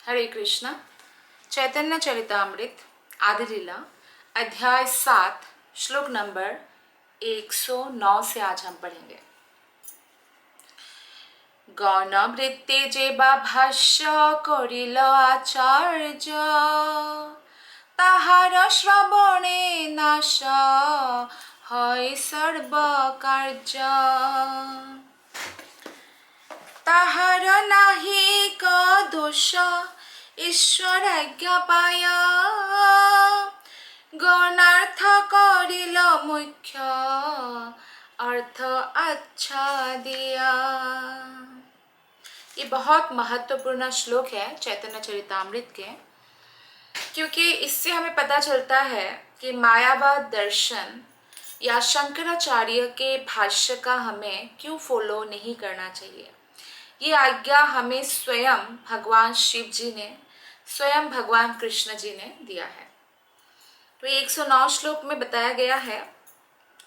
हरे कृष्णा। चैतन्य चरितामृत आदि लीला अध्याय 7 श्लोक नंबर 109 से आज हम पढ़ेंगे। गौणवृत्ति जेबा भाष्य करिल आचार्य, ताहार श्रवणे नाश হয় सर्व कार्य। ताहार नाहि क दोष ईश्वर आज्ञा पाया, गौणार्थ करिल मुख्य अर्थ अच्छा दिया। ये बहुत महत्वपूर्ण श्लोक है चैतन्य चरितामृत के, क्योंकि इससे हमें पता चलता है कि मायावाद दर्शन या शंकराचार्य के भाष्य का हमें क्यों फॉलो नहीं करना चाहिए। ये आज्ञा हमें स्वयं भगवान शिव जी ने, स्वयं भगवान कृष्ण जी ने दिया है। तो 109 श्लोक में बताया गया है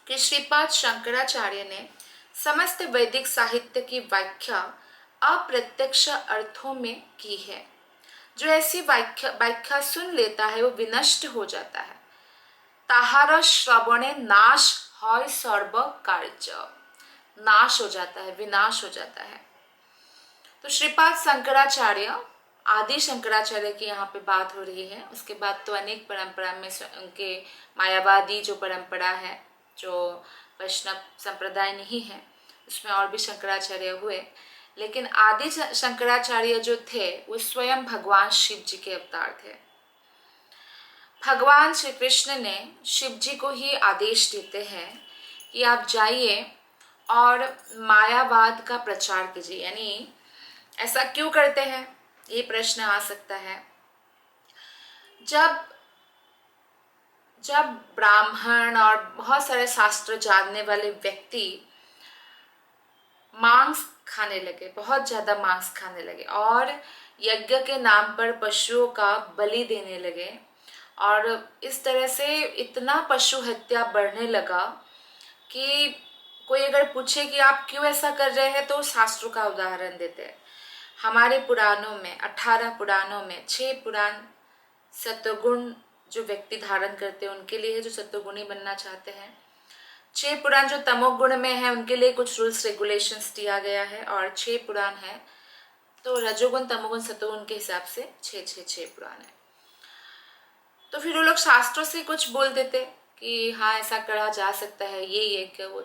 कि श्रीपाद शंकराचार्य ने समस्त वैदिक साहित्य की व्याख्या अप्रत्यक्ष अर्थों में की है। जो ऐसी व्याख्या सुन लेता है वो विनष्ट हो जाता है। ताहार श्रवणे नाश है सर्व कार्य, नाश हो जाता है, विनाश हो जाता है। तो श्रीपाद शंकराचार्य, आदि शंकराचार्य की यहाँ पे बात हो रही है। उसके बाद तो अनेक परंपरा में उनके मायावादी जो परंपरा है, जो वैष्णव संप्रदाय नहीं है, उसमें और भी शंकराचार्य हुए, लेकिन आदि शंकराचार्य जो थे वो स्वयं भगवान शिव जी के अवतार थे। भगवान श्री कृष्ण ने शिव जी को ही आदेश देते हैं कि आप जाइए और मायावाद का प्रचार कीजिए। यानी ऐसा क्यों करते हैं, ये प्रश्न आ सकता है। जब ब्राह्मण और बहुत सारे शास्त्र जानने वाले व्यक्ति मांस खाने लगे, बहुत ज्यादा मांस खाने लगे और यज्ञ के नाम पर पशुओं का बलि देने लगे, और इस तरह से इतना पशु हत्या बढ़ने लगा कि कोई अगर पूछे कि आप क्यों ऐसा कर रहे हैं तो शास्त्रों का उदाहरण देते हैं। हमारे पुराणों में 18 पुराणों में 6 पुराण सत्वगुण जो व्यक्ति धारण करते हैं उनके लिए है, जो सत्वगुणी बनना चाहते हैं। 6 पुराण जो तमोगुण में है उनके लिए कुछ रूल्स रेगुलेशंस दिया गया है, और 6 पुराण है तो रजोगुण तमोगुण सत्वगुण के हिसाब से 6 पुराण है। तो फिर वो लोग शास्त्रों से कुछ बोल देते कि हाँ ऐसा करा जा सकता है, ये क्या वो।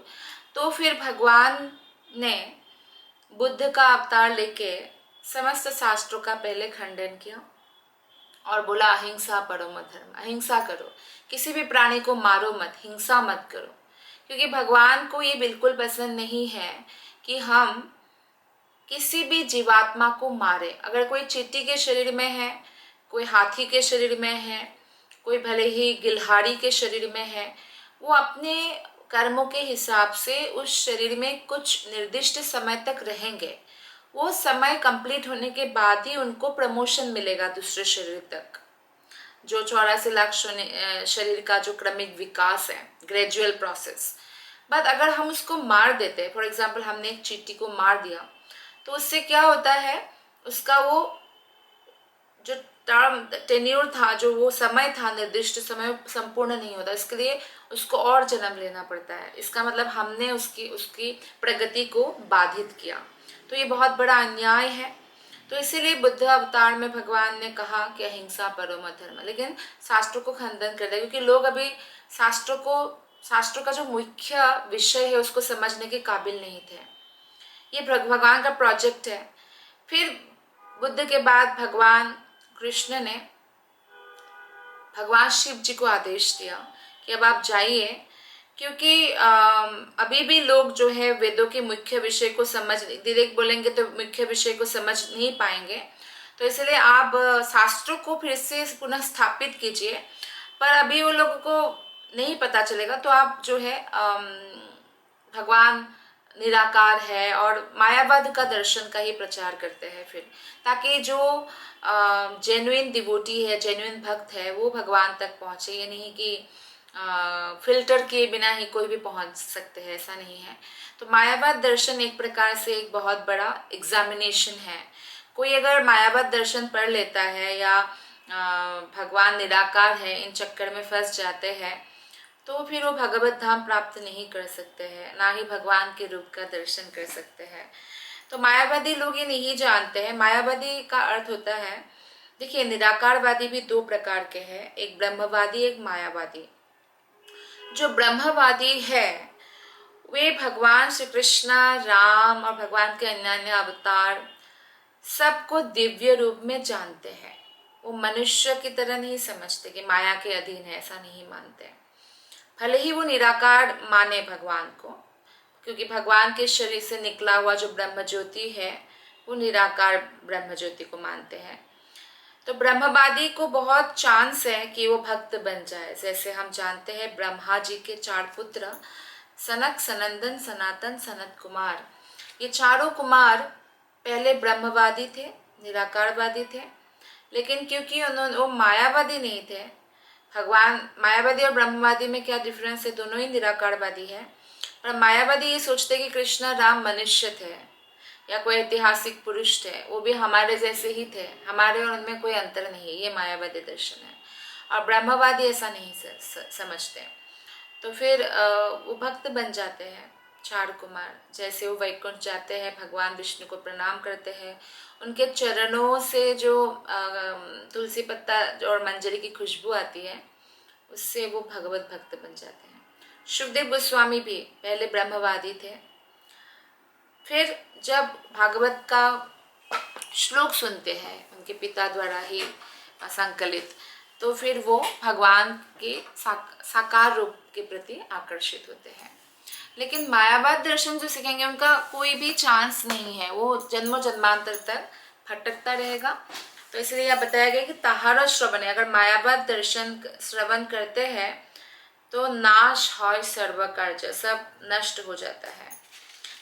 तो फिर भगवान ने बुद्ध का अवतार लेके समस्त शास्त्रों का पहले खंडन किया और बोला अहिंसा परमो धर्म, अहिंसा करो, किसी भी प्राणी को मारो मत, हिंसा मत करो। क्योंकि भगवान को ये बिल्कुल पसंद नहीं है कि हम किसी भी जीवात्मा को मारे। अगर कोई चींटी के शरीर में है, कोई हाथी के शरीर में है, कोई भले ही गिलहारी के शरीर में है, वो अपने कर्मों के हिसाब से उस शरीर में कुछ निर्दिष्ट समय तक रहेंगे। वो समय कंप्लीट होने के बाद ही उनको प्रमोशन मिलेगा दूसरे शरीर तक, जो 84 लाख शरीर का जो क्रमिक विकास है, ग्रेजुअल प्रोसेस। बट अगर हम उसको मार देते, फॉर एग्जाम्पल हमने एक चींटी को मार दिया, तो उससे क्या होता है, उसका वो जो टर्म टेन्यूर था, जो वो समय था, निर्दिष्ट समय संपूर्ण नहीं होता। इसके लिए उसको और जन्म लेना पड़ता है। इसका मतलब हमने उसकी प्रगति को बाधित किया। तो ये बहुत बड़ा अन्याय है। तो इसीलिए बुद्ध अवतार में भगवान ने कहा कि अहिंसा परमो धर्म, लेकिन शास्त्रों को खंडन कर दिया, क्योंकि लोग अभी शास्त्रों का जो मुख्य विषय है उसको समझने के काबिल नहीं थे। ये भगवान का प्रोजेक्ट है। फिर बुद्ध के बाद भगवान कृष्ण ने भगवान शिव जी को आदेश दिया कि अब आप जाइए, क्योंकि अभी भी लोग जो है वेदों के मुख्य विषय को समझ, डायरेक्ट बोलेंगे तो मुख्य विषय को समझ नहीं पाएंगे। तो इसलिए आप शास्त्रों को फिर से पुनः स्थापित कीजिए, पर अभी वो लोगों को नहीं पता चलेगा। तो आप जो है भगवान निराकार है और मायावाद का दर्शन का ही प्रचार करते हैं फिर, ताकि जो जेन्युइन डिवोटी है, जेन्युइन भक्त है, वो भगवान तक पहुंचे। ये नहीं कि फिल्टर किए बिना ही कोई भी पहुंच सकते हैं, ऐसा नहीं है। तो मायावाद दर्शन एक प्रकार से एक बहुत बड़ा एग्जामिनेशन है, कोई अगर मायावत दर्शन पढ़ लेता है या भगवान निराकार है इन चक्कर में फंस जाते हैं, तो फिर वो भगवत धाम प्राप्त नहीं कर सकते हैं, ना ही भगवान के रूप का दर्शन कर सकते हैं। तो मायावादी लोग ये नहीं जानते हैं। मायावादी का अर्थ होता है, देखिए निराकारवादी भी दो प्रकार के हैं, एक ब्रह्मवादी एक मायावादी। जो ब्रह्मवादी है वे भगवान श्री कृष्ण, राम और भगवान के अन्य अन्य अवतार सबको दिव्य रूप में जानते हैं। वो मनुष्य की तरह नहीं समझते कि माया के अधीन है, ऐसा नहीं मानते। भले ही वो निराकार माने भगवान को, क्योंकि भगवान के शरीर से निकला हुआ जो ब्रह्म ज्योति है वो निराकार ब्रह्म ज्योति को मानते हैं। तो ब्रह्मवादी को बहुत चांस है कि वो भक्त बन जाए। जैसे हम जानते हैं ब्रह्मा जी के 4 पुत्र सनक, सनंदन, सनातन, सनत कुमार, ये चारों कुमार पहले ब्रह्मवादी थे, निराकारवादी थे, लेकिन क्योंकि उन्होंने वो मायावादी नहीं थे। भगवान मायावादी और ब्रह्मवादी में क्या डिफरेंस है, दोनों ही निराकारवादी है। पर मायावादी ये सोचते कि कृष्ण राम मनुष्य थे या कोई ऐतिहासिक पुरुष थे, वो भी हमारे जैसे ही थे, हमारे और उनमें कोई अंतर नहीं है, ये मायावादी दर्शन है। और ब्रह्मवादी ऐसा नहीं समझते। तो फिर वो भक्त बन जाते हैं 4 कुमार। जैसे वो वैकुंठ जाते हैं, भगवान विष्णु को प्रणाम करते हैं, उनके चरणों से जो तुलसी पत्ता और मंजरी की खुशबू आती है उससे वो भगवत भक्त बन जाते हैं। शुकदेव गोस्वामी भी पहले ब्रह्मवादी थे, फिर जब भागवत का श्लोक सुनते हैं उनके पिता द्वारा ही संकलित, तो फिर वो भगवान के साकार रूप के प्रति आकर्षित होते हैं। लेकिन मायावाद दर्शन जो सीखेंगे उनका कोई भी चांस नहीं है, वो जन्मों जन्मांतर तक भटकता रहेगा। तो इसलिए यह बताया गया कि ताहारा श्रवण है, अगर मायावाद दर्शन श्रवण करते हैं तो नाश है सर्व कार्य, सब नष्ट हो जाता है।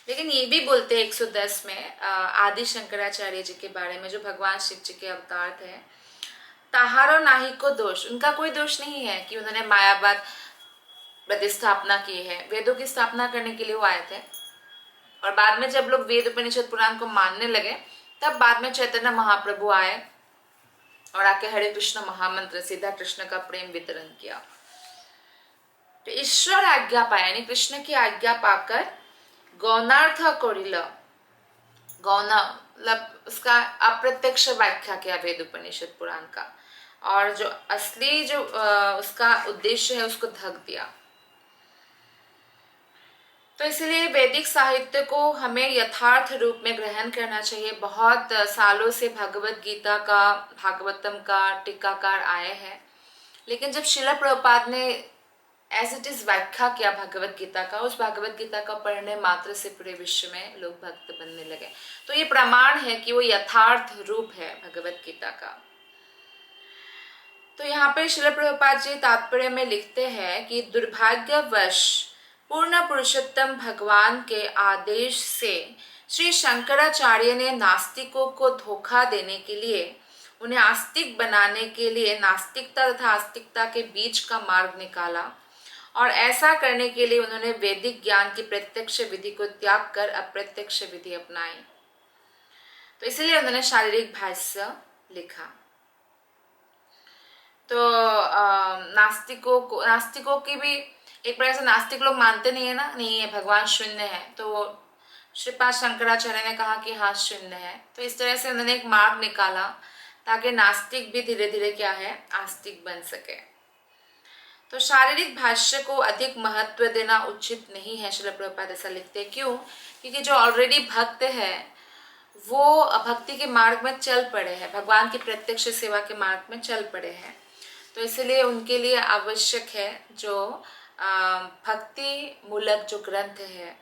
लेकिन ये भी बोलते हैं 110 में आदि शंकराचार्य जी के बारे में, जो भगवान शिव जी के अवतार थे, ताहारो नाही को दोष, उनका कोई दोष नहीं है कि उन्होंने मायावाद प्रतिस्थापना की है। वेदों की स्थापना करने के लिए वो आए थे, और बाद में जब लोग वेद उपनिषद पुराण को मानने लगे तब बाद में चैतन्य महाप्रभु आए और आके हरे कृष्ण महामंत्र सीधा कृष्ण का प्रेम वितरण किया। तो ईश्वर आज्ञा पाया, यानी कृष्ण की आज्ञा पाकर गौणार्थ कोरिल, गौना मतलब उसका अप्रत्यक्ष व्याख्या किया वेद उपनिषद पुराण का, और जो असली जो उसका उद्देश्य है उसको ढक दिया। तो इसलिए वैदिक साहित्य को हमें यथार्थ रूप में ग्रहण करना चाहिए। बहुत सालों से भगवत गीता का, भागवतम का टीकाकार आए हैं, लेकिन जब श्रील प्रभुपाद ने एज इट इज व्याख्या किया भगवत गीता का, उस भगवत गीता का पढ़ने मात्र से पूरे विश्व में लोग भक्त बनने लगे। तो ये प्रमाण है कि वो यथार्थ रूप है भगवत गीता का। तो यहाँ पे श्रील प्रभुपाद जी तात्पर्य में लिखते हैं कि दुर्भाग्यवश पूर्ण पुरुषोत्तम भगवान के आदेश से श्री शंकराचार्य ने नास्तिकों को धोखा देने के लिए, उन्हें आस्तिक बनाने के लिए नास्तिकता तथा आस्तिकता के बीच का मार्ग निकाला, और ऐसा करने के लिए उन्होंने वैदिक ज्ञान की प्रत्यक्ष विधि को त्याग कर अप्रत्यक्ष विधि अपनाई। तो इसलिए उन्होंने शारीरिक भाष्य लिखा। तो नास्तिकों की भी एक प्रकार से, नास्तिक लोग मानते नहीं है ना, नहीं है भगवान शून्य है, तो श्रीपाद शंकराचार्य ने कहा कि हाँ शून्य है। तो इस तरह से उन्होंने एक मार्ग निकाला ताकि नास्तिक भी धीरे धीरे क्या है, आस्तिक बन सके। तो शारीरिक भाष्य को अधिक महत्व देना उचित नहीं है, श्रील प्रभुपाद ऐसा लिखते हैं। क्यों? क्योंकि जो ऑलरेडी भक्त है वो भक्ति के मार्ग में चल पड़े हैं, भगवान की प्रत्यक्ष सेवा के मार्ग में चल पड़े हैं। तो इसलिए उनके लिए आवश्यक है जो भक्ति मूलक जो ग्रंथ है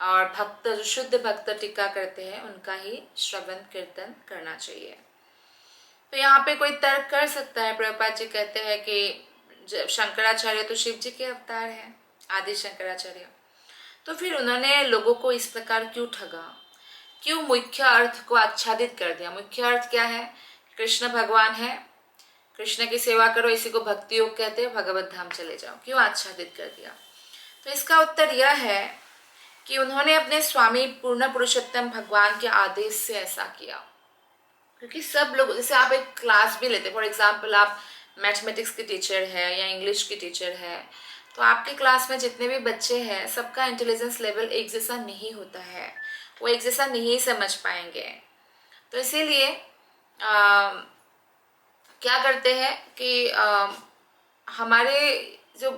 और भक्त जो शुद्ध भक्त टीका करते हैं उनका ही श्रवण कीर्तन करना चाहिए। तो यहाँ पे कोई तर्क कर सकता है, प्रभुपाद जी कहते हैं कि शंकराचार्य तो शिव जी के अवतार हैं, आदि शंकराचार्य, तो फिर उन्होंने लोगों को इस प्रकार क्यों ठगा, क्यों मुख्य अर्थ को आच्छादित कर दिया। मुख्य अर्थ क्या है? कृष्ण भगवान है, कृष्ण की सेवा करो, इसी को भक्ति योग कहते हैं, भगवत धाम चले जाओ, क्यों आच्छादित कर दिया? तो इसका उत्तर यह है कि उन्होंने अपने स्वामी पूर्ण पुरुषोत्तम भगवान के आदेश से ऐसा किया। क्योंकि सब लोग, जैसे आप एक क्लास भी लेते, फॉर एग्जाम्पल आप मैथमेटिक्स की टीचर है या इंग्लिश की टीचर है, तो आपके क्लास में जितने भी बच्चे हैं सबका इंटेलिजेंस लेवल एक जैसा नहीं होता है, वो एक जैसा नहीं समझ पाएंगे। तो इसीलिए क्या करते हैं कि हमारे जो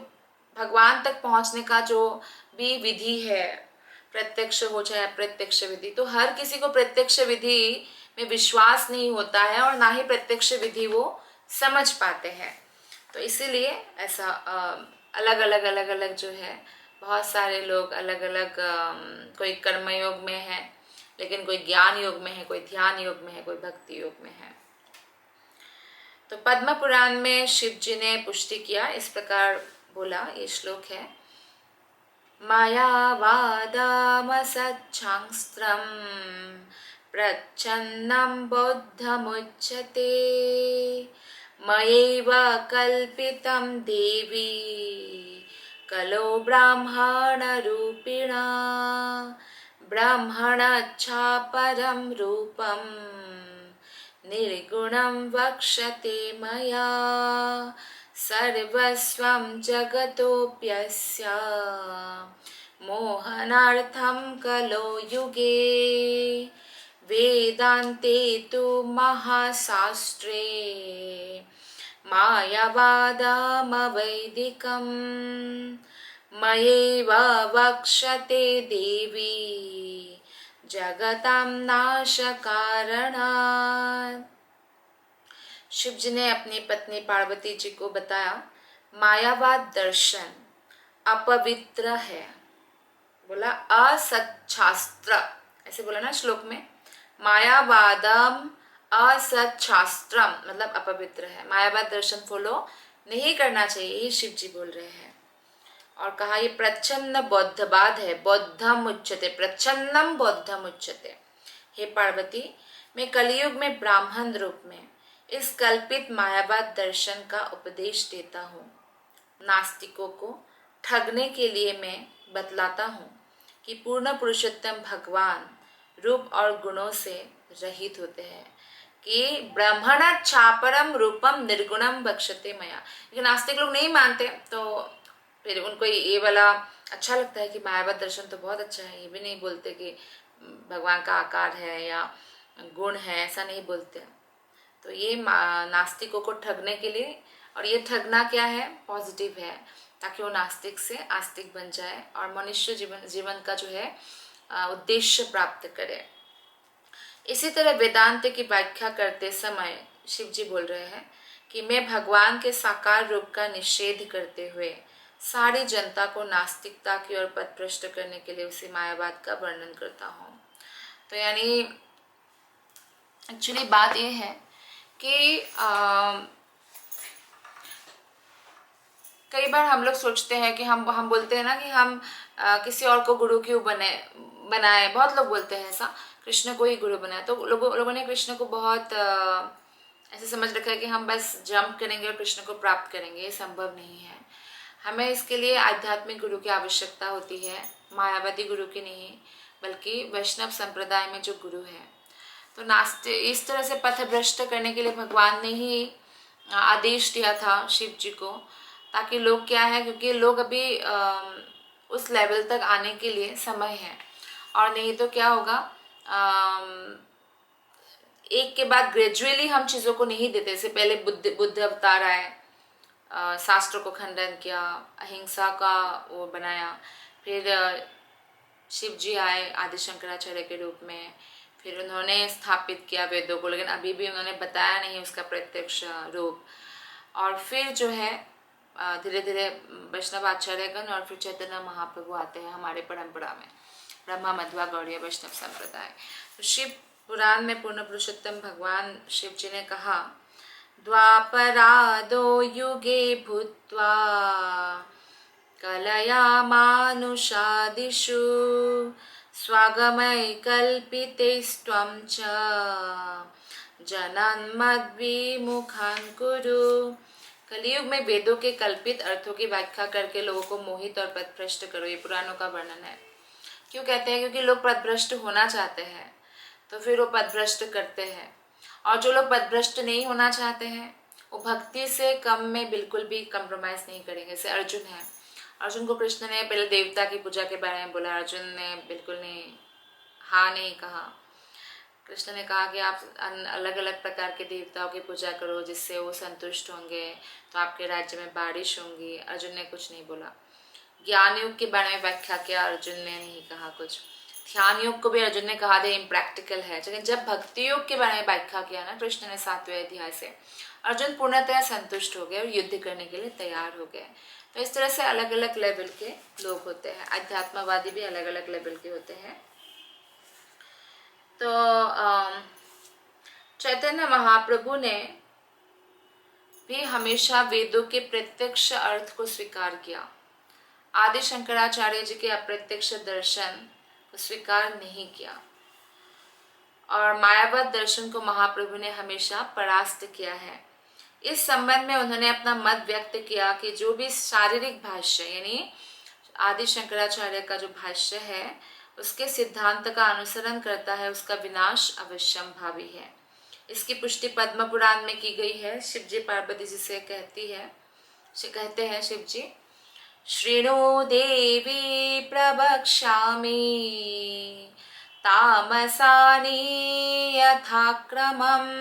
भगवान तक पहुंचने का जो भी विधि है, प्रत्यक्ष हो चाहे अप्रत्यक्ष विधि, तो हर किसी को प्रत्यक्ष विधि में विश्वास नहीं होता है और ना ही प्रत्यक्ष विधि वो समझ पाते हैं। तो इसीलिए ऐसा अलग अलग जो है, बहुत सारे लोग अलग अलग, कोई कर्म योग में है, लेकिन कोई ज्ञान योग में है, कोई ध्यान योग में है, कोई भक्ति योग में है। तो पद्म पुराण में शिव जी ने पुष्टि किया, इस प्रकार बोला, ये श्लोक है, मायावादामसच्छास्त्रं प्रच्छन्नं बौद्धमुच्यते मयैव कल्पितं देवी कलो ब्राह्मणरूपिणा ब्रह्मणच्छापरं रूपं निर्गुणं वक्ष्यते मया सर्वस्वं जगतोऽप्यस्य मोहनार्थं कलो युगे वेदान्ते तु महाशास्त्रे मायावादमवैदिकं मयैव वक्ष्यते देवी जगतां नाशकारणात्। शिव जी ने अपनी पत्नी पार्वती जी को बताया, मायावाद दर्शन अपवित्र है, बोला असच्छास्त्र, ऐसे बोला ना श्लोक में, मायावादम असच्छास्त्रम मतलब अपवित्र है, मायावाद दर्शन फॉलो नहीं करना चाहिए, ये शिव जी बोल रहे हैं। और कहा ये प्रच्छन्न बौद्धवाद है, बौद्धम उच्यते, प्रच्छन्नम बौद्धम उच्यते। हे पार्वती, मैं कलयुग में ब्राह्मण रूप में इस कल्पित मायावाद दर्शन का उपदेश देता हूँ। नास्तिकों को ठगने के लिए मैं बतलाता हूँ कि पूर्ण पुरुषोत्तम भगवान रूप और गुणों से रहित होते हैं, कि ब्रह्मण छापरम रूपम निर्गुणम बक्षते मया। लेकिन नास्तिक लोग नहीं मानते, तो फिर उनको ये वाला अच्छा लगता है कि मायावाद दर्शन तो बहुत अच्छा है, ये भी नहीं बोलते कि भगवान का आकार है या गुण है, ऐसा नहीं बोलते। तो ये नास्तिकों को ठगने के लिए, और ये ठगना क्या है, पॉजिटिव है, ताकि वो नास्तिक से आस्तिक बन जाए और मनुष्य जीवन का जो है उद्देश्य प्राप्त करे। इसी तरह वेदांत की व्याख्या करते समय शिव जी बोल रहे हैं कि मैं भगवान के साकार रूप का निषेध करते हुए सारी जनता को नास्तिकता की ओर पथभ्रष्ट करने के लिए उसी मायावाद का वर्णन करता हूँ। तो यानी एक्चुअली बात ये है कि कई बार हम लोग सोचते हैं कि हम बोलते हैं ना कि हम किसी और को गुरु क्यों बनाए, बहुत लोग बोलते हैं ऐसा, कृष्ण को ही गुरु बनाए। तो लोगों ने कृष्ण को बहुत ऐसे समझ रखा है कि हम बस जंप करेंगे और कृष्ण को प्राप्त करेंगे, ये संभव नहीं है। हमें इसके लिए आध्यात्मिक गुरु की आवश्यकता होती है, मायावादी गुरु की नहीं, बल्कि वैष्णव संप्रदाय में जो गुरु है। तो इस तरह से पथभ्रष्ट करने के लिए भगवान ने ही आदेश दिया था शिव जी को, ताकि लोग क्या है, क्योंकि लोग अभी उस लेवल तक आने के लिए समय है, और नहीं तो क्या होगा, एक के बाद ग्रेजुअली हम चीज़ों को नहीं देते। जैसे पहले बुद्ध अवतार आए, शास्त्रों को खंडन किया, अहिंसा का वो बनाया, फिर शिव जी आए आदि शंकराचार्य के रूप में, फिर उन्होंने स्थापित किया वेदों को, लेकिन अभी भी उन्होंने बताया नहीं उसका प्रत्यक्ष रूप। और फिर जो है धीरे धीरे वैष्णव आचार्यगण और फिर चैतन्य महाप्रभु आते हैं हमारे परंपरा में, ब्रह्मा मध्वा गौड़ीय वैष्णव संप्रदाय। तो शिव पुराण में पूर्ण पुरुषोत्तम भगवान शिव जी ने कहा, द्वापरादो युगे भूत्वा कलयामानुषादिषु स्वागमय कल्पितेस्त्वं च जनान्मद्विमुखान् कुरु। कलयुग में वेदों के कल्पित अर्थों की व्याख्या करके लोगों को मोहित और पथभ्रष्ट करो, ये पुराणों का वर्णन है। क्यों कहते हैं? क्योंकि लोग पथभ्रष्ट होना चाहते हैं, तो फिर वो पथभ्रष्ट करते हैं। और जो लोग पदभ्रष्ट नहीं होना चाहते हैं वो भक्ति से कम में बिल्कुल भी कंप्रोमाइज़ नहीं करेंगे। जैसे अर्जुन है, अर्जुन को कृष्ण ने पहले देवता की पूजा के बारे में बोला, अर्जुन ने बिल्कुल नहीं, हाँ नहीं कहा। कृष्ण ने कहा कि आप अलग अलग प्रकार के देवताओं की पूजा करो जिससे वो संतुष्ट होंगे, तो आपके राज्य में बारिश होंगी। अर्जुन ने कुछ नहीं बोला। ज्ञान योग के बारे में व्याख्या किया, अर्जुन ने नहीं कहा कुछ। ध्यान योग को भी अर्जुन ने कहा था इम्प्रैक्टिकल है। लेकिन जब भक्ति योग के बारे में व्याख्या किया ना कृष्ण ने 7वें अध्याय से, अर्जुन पूर्णतः संतुष्ट हो गए और युद्ध करने के लिए तैयार हो गए। तो इस तरह से अलग अलग लेवल के लोग होते हैं। अध्यात्मवादी भी अलग अलग लेवल के होते हैं। तो चैतन्य महाप्रभु ने भी हमेशा वेदों के प्रत्यक्ष अर्थ को स्वीकार किया। आदि शंकराचार्य जी के अप्रत्यक्ष दर्शन को स्वीकार नहीं किया और मायावाद दर्शन को महाप्रभु ने हमेशा परास्त किया है। इस संबंध में उन्होंने अपना मत व्यक्त किया कि जो भी शारीरिक भाष्य यानी आदि शंकराचार्य का जो भाष्य है उसके सिद्धांत का अनुसरण करता है उसका विनाश अवश्यंभावी है। इसकी पुष्टि पद्म पुराण में की गई है। शिव जी पार्वती जी से कहते हैं शिव जी, शृणु देवी प्रवक्ष्यामि तामसानि यथाक्रमम्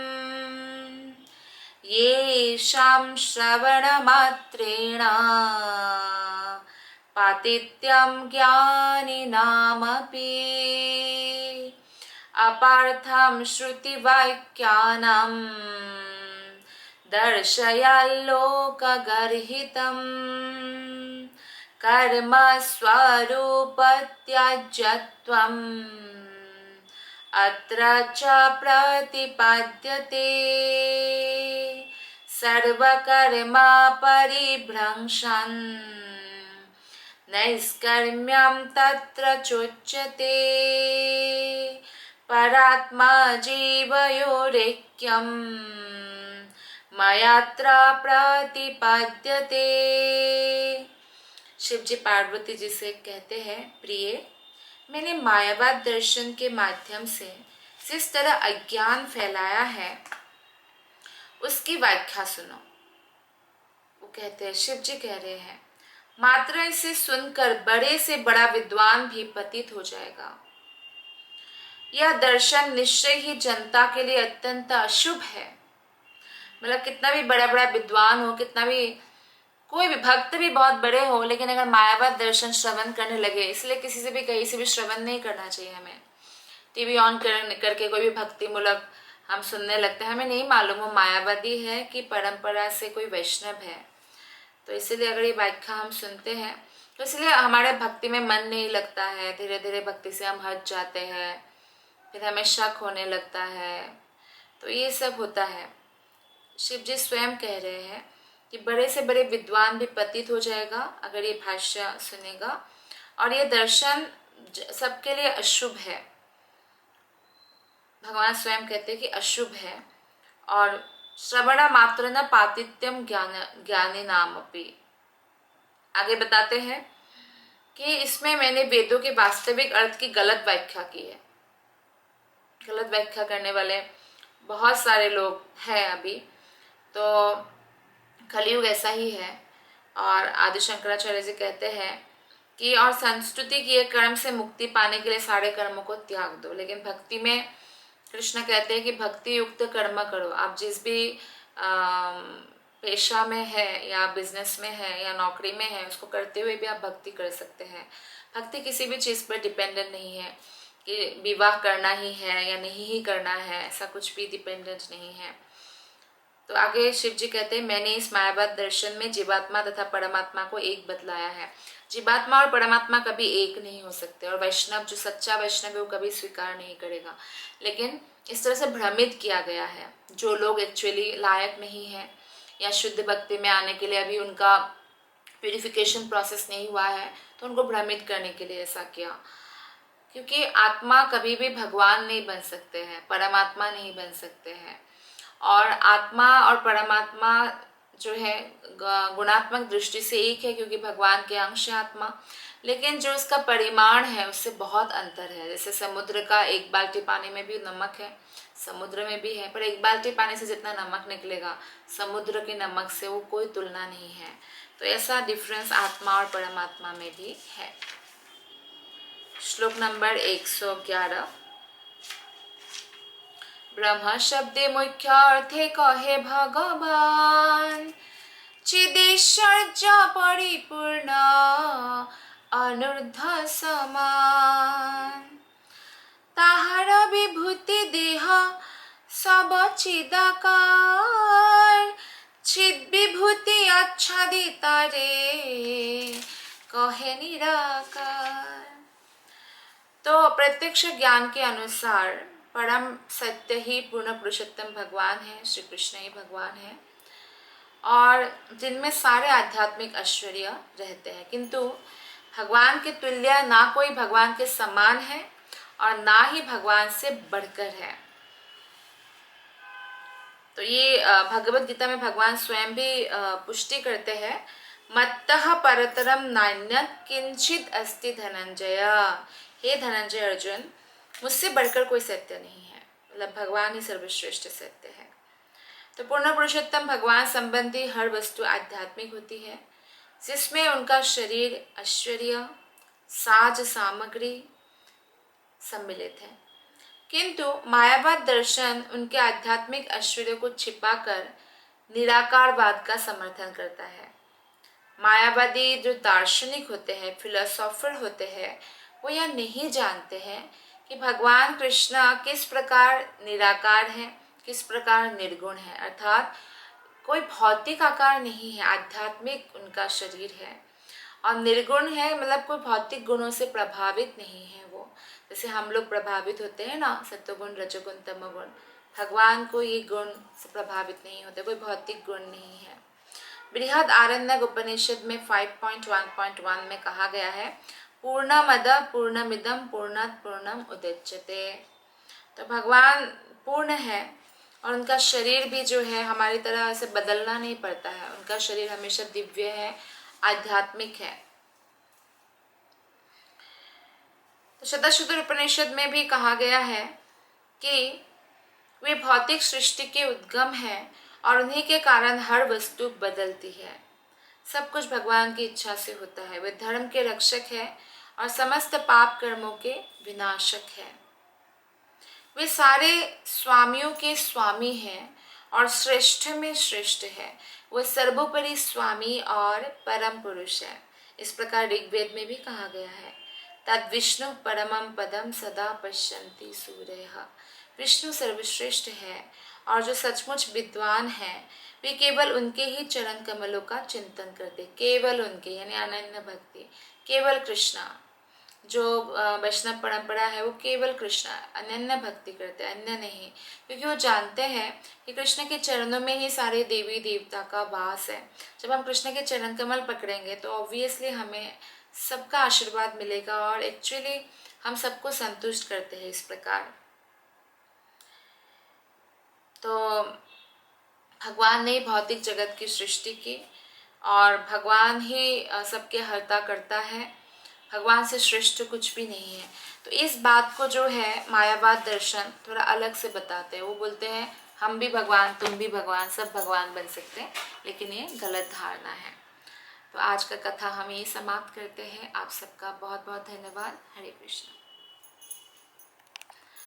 येषां श्रवणमात्रेण पातित्यं ज्ञानिनामपि अपार्थं श्रुतिवाक्यानां दर्शयाल्लोकगर्हितं कर्म स्वरूपत्याज्यत्वम् अत्र च प्रतिपाद्यते सर्वकर्मा परिभ्रंशन् नैष्कर्म्यं तत्र चोच्यते परात्मा जीवयोरेक्यं मयात्र प्रतिपाद्यते। शिव जी पार्वती जी से कहते हैं, प्रिय, मैंने मायावाद दर्शन के माध्यम से जिस तरह अज्ञान फैलाया है उसकी व्याख्या सुनो। वो कहते हैं, शिव जी कह रहे हैं, मात्र इसे सुनकर बड़े से बड़ा विद्वान भी पतित हो जाएगा। यह दर्शन निश्चय ही जनता के लिए अत्यंत अशुभ है। मतलब कितना भी बड़ा बड़ा विद्वान हो, कितना भी कोई भी भक्त भी बहुत बड़े हो, लेकिन अगर मायावाद दर्शन श्रवण करने लगे, इसलिए किसी से भी कहीं से भी श्रवण नहीं करना चाहिए। हमें टीवी ऑन करके कोई भी भक्ति मूलक हम सुनने लगते हैं, हमें नहीं मालूम वो मायावादी है कि परंपरा से कोई वैष्णव है। तो इसीलिए अगर ये व्याख्या हम सुनते हैं तो इसलिए हमारे भक्ति में मन नहीं लगता है। धीरे धीरे भक्ति से हम हट जाते हैं, फिर हमें शक होने लगता है। तो ये सब होता है। शिव जी स्वयं कह रहे हैं कि बड़े से बड़े विद्वान भी पतित हो जाएगा अगर ये भाष्य सुनेगा, और ये दर्शन सबके लिए अशुभ है। भगवान स्वयं कहते हैं कि अशुभ है। और श्रवण मात्र न पातित्यम ज्ञानी नाम अपि, आगे बताते हैं कि इसमें मैंने वेदों के वास्तविक अर्थ की गलत व्याख्या की है। गलत व्याख्या करने वाले बहुत सारे लोग हैं अभी। तो कलयुग ऐसा ही है। और आदि शंकराचार्य जी कहते हैं कि और संस्कृति की एक कर्म से मुक्ति पाने के लिए सारे कर्मों को त्याग दो। लेकिन भक्ति में कृष्ण कहते हैं कि भक्ति युक्त कर्म करो। आप जिस भी पेशा में है या बिजनेस में है या नौकरी में है उसको करते हुए भी आप भक्ति कर सकते हैं। भक्ति किसी भी चीज़ पर डिपेंडेंट नहीं है कि विवाह करना ही है या नहीं ही करना है, ऐसा कुछ भी डिपेंडेंट नहीं है। तो आगे शिव जी कहते हैं, मैंने इस मायावाद दर्शन में जीवात्मा तथा परमात्मा को एक बतलाया है। जीवात्मा और परमात्मा कभी एक नहीं हो सकते, और वैष्णव जो सच्चा वैष्णव है वो कभी स्वीकार नहीं करेगा। लेकिन इस तरह से भ्रमित किया गया है। जो लोग एक्चुअली लायक नहीं है या शुद्ध भक्ति में आने के लिए अभी उनका प्यूरिफिकेशन प्रोसेस नहीं हुआ है, तो उनको भ्रमित करने के लिए ऐसा किया। क्योंकि आत्मा कभी भी भगवान नहीं बन सकते हैं, परमात्मा नहीं बन सकते हैं। और आत्मा और परमात्मा जो है गुणात्मक दृष्टि से एक है, क्योंकि भगवान के अंश है आत्मा। लेकिन जो उसका परिमाण है उससे बहुत अंतर है। जैसे समुद्र का एक बाल्टी पानी में भी नमक है, समुद्र में भी है, पर एक बाल्टी पानी से जितना नमक निकलेगा समुद्र के नमक से वो कोई तुलना नहीं है। तो ऐसा डिफरेंस आत्मा और परमात्मा में भी है। श्लोक नंबर 111। ब्रह्म शब्दे मुख्य अर्थे कहे भगवान, चिदेश्वर्य परिपूर्ण अनुर्ध समान। ताहार विभूति देह सब चिदाकार, चिद विभूति आच्छादित रे कहे निराकार। तो प्रत्यक्ष ज्ञान के अनुसार परम सत्य ही पूर्ण पुरुषोत्तम भगवान है, श्री कृष्ण ही भगवान है, और जिनमें सारे आध्यात्मिक ऐश्वर्य रहते हैं। किंतु भगवान के तुल्य ना कोई भगवान के समान है और ना ही भगवान से बढ़कर है। तो ये भगवत गीता में भगवान स्वयं भी पुष्टि करते हैं, मत्तः परतरम नान्यत् किंचित अस्ति धनंजय। हे धनंजय अर्जुन, मुझसे बढ़कर कोई सत्य नहीं है, मतलब भगवान ही सर्वश्रेष्ठ सत्य है। तो पूर्ण पुरुषोत्तम भगवान संबंधी हर वस्तु आध्यात्मिक होती है, जिसमें उनका शरीर, ऐश्वर्य, साज सामग्री सम्मिलित है। किंतु मायावाद दर्शन उनके आध्यात्मिक ऐश्वर्य को छिपाकर निराकारवाद का समर्थन करता है। मायावादी जो दार्शनिक होते हैं, फिलोसोफर होते हैं, वो यह नहीं जानते हैं कि भगवान कृष्ण किस प्रकार निराकार है, किस प्रकार निर्गुण है, अर्थात कोई भौतिक आकार नहीं है, आध्यात्मिक उनका शरीर है, और निर्गुण है मतलब कोई भौतिक गुणों से प्रभावित नहीं है वो। जैसे हम लोग प्रभावित होते हैं ना, सत्वगुण, रजोगुण, तमोगुण, भगवान को ये गुण से प्रभावित नहीं होते, कोई भौतिक गुण नहीं है। बृहद आरण्यक उपनिषद में 5.1.1 में कहा गया है, पूर्णमद पूर्णमिदम पूर्णात् पूर्णम उदच्यते। तो भगवान पूर्ण है और उनका शरीर भी जो है हमारी तरह ऐसे बदलना नहीं पड़ता है, उनका शरीर हमेशा दिव्य है, आध्यात्मिक है। तो शतशुद्धर उपनिषद में भी कहा गया है कि वे भौतिक सृष्टि के उद्गम है और उन्हीं के कारण हर वस्तु बदलती है। सब कुछ भगवान की इच्छा से होता है। वे धर्म के रक्षक है और समस्त पाप कर्मों के विनाशक है। वे सारे स्वामियों के स्वामी हैं और श्रेष्ठ में श्रेष्ठ है। वह सर्वोपरि स्वामी और परम पुरुष है। इस प्रकार ऋग्वेद में भी कहा गया है, तद विष्णु परमम पदम सदा पश्यन्ति सूरयः। विष्णु सर्वश्रेष्ठ है और जो सचमुच विद्वान है वे केवल उनके ही चरण कमलों का चिंतन करते, केवल उनके, यानी अनन्य भक्ति, केवल कृष्णा। जो वैष्णव परंपरा है वो केवल कृष्ण अनन्य भक्ति करते हैं, अन्य नहीं, क्योंकि वो जानते हैं कि कृष्ण के चरणों में ही सारे देवी देवता का वास है। जब हम कृष्ण के चरण कमल पकड़ेंगे तो ऑब्वियसली हमें सबका आशीर्वाद मिलेगा और एक्चुअली हम सबको संतुष्ट करते हैं इस प्रकार। तो भगवान ने भौतिक जगत की सृष्टि की और भगवान ही सबके हर्ता करता है, भगवान से श्रेष्ठ कुछ भी नहीं है। तो इस बात को जो है मायावाद दर्शन थोड़ा अलग से बताते हैं। वो बोलते हैं हम भी भगवान, तुम भी भगवान, सब भगवान बन सकते हैं, लेकिन ये गलत धारणा है। तो आज का कथा हम यही समाप्त करते हैं। आप सबका बहुत बहुत धन्यवाद। हरे कृष्ण।